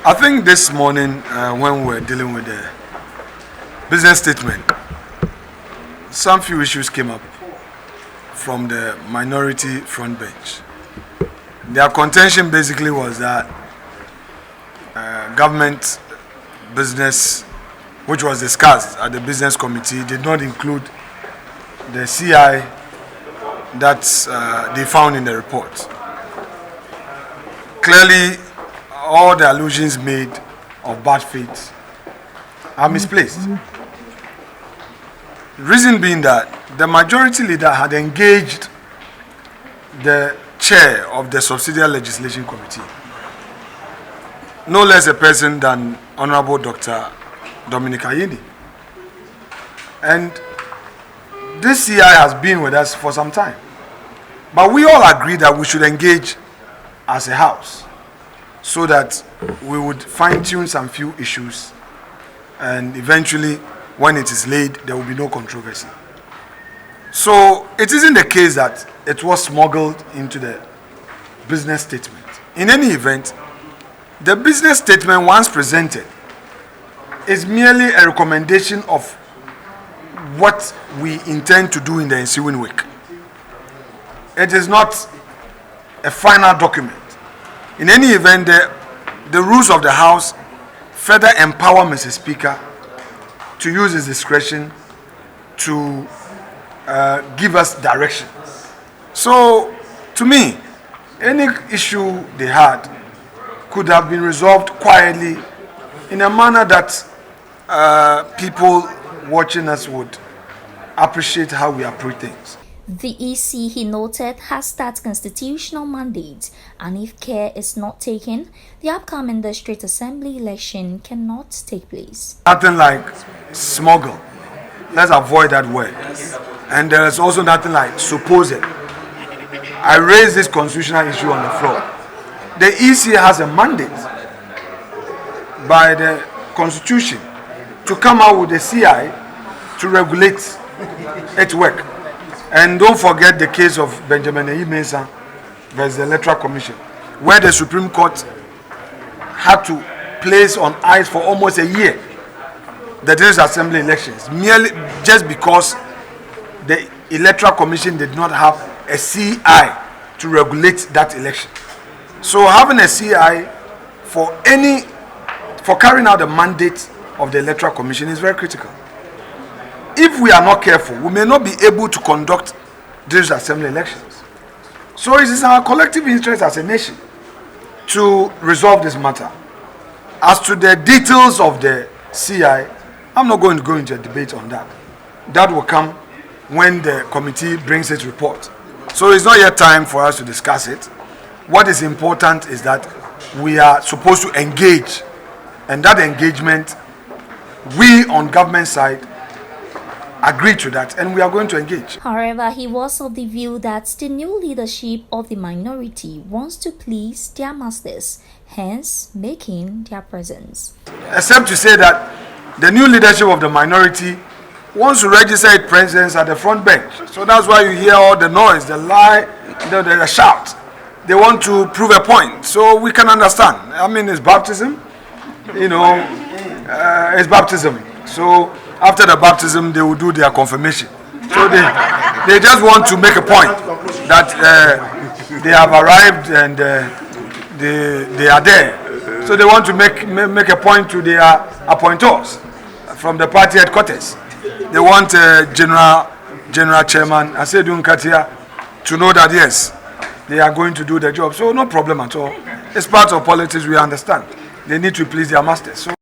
I think this morning, when we were dealing with the business statement, some few issues came up from the minority front bench. Their contention basically was that government business, which was discussed at the business committee, did not include the CI that they found in the report. Clearly, all the allusions made of bad faith are misplaced. Reason being that the majority leader had engaged the chair of the subsidiary legislation committee, no less a person than Honorable Dr. Dominic Ayeni. And this CI has been with us for some time. But we all agree that we should engage as a house so that we would fine-tune some few issues, and eventually, when it is laid, there will be no controversy. So it isn't the case that it was smuggled into the business statement. In any event, the business statement, once presented, is merely a recommendation of what we intend to do in the ensuing week. It is not a final document. In any event, the rules of the House further empower Mr. Speaker to use his discretion to give us direction. So, to me, any issue they had could have been resolved quietly in a manner that people watching us would appreciate how we approach things. The EC, he noted, has that constitutional mandate, and if care is not taken, the upcoming district assembly election cannot take place. Nothing like smuggle. Let's avoid that word. And there is also nothing like supposed. I raised this constitutional issue on the floor. The EC has a mandate by the Constitution to come out with a CI to regulate its work. And don't forget the case of Benjamin E. Mensah versus the Electoral Commission, where the Supreme Court had to place on ice for almost a year the district assembly elections, merely just because the Electoral Commission did not have a CI to regulate that election. So having a CI for carrying out the mandate of the Electoral Commission is very critical. If we are not careful, we may not be able to conduct district assembly elections. So it is our collective interest as a nation to resolve this matter. As to the details of the CI, I'm not going to go into a debate on that. That will come when the committee brings its report. So it's not yet time for us to discuss it. What is important is that we are supposed to engage, and that engagement, we on government side agree to that, and we are going to engage. However, he was of the view that the new leadership of the minority wants to please their masters, hence making their presence. Except to say that the new leadership of the minority wants to register its presence at the front bench. So that's why you hear all the noise, the lie, the shout. They want to prove a point. So we can understand. I mean, it's baptism. It's baptism. So after the baptism, they will do their confirmation. So they just want to make a point that they have arrived and they are there. So they want to make a point to their appointors from the party headquarters. They want General Chairman Asedun Katia to know that yes, they are going to do the job. So no problem at all. It's part of politics, we understand. They need to please their masters. So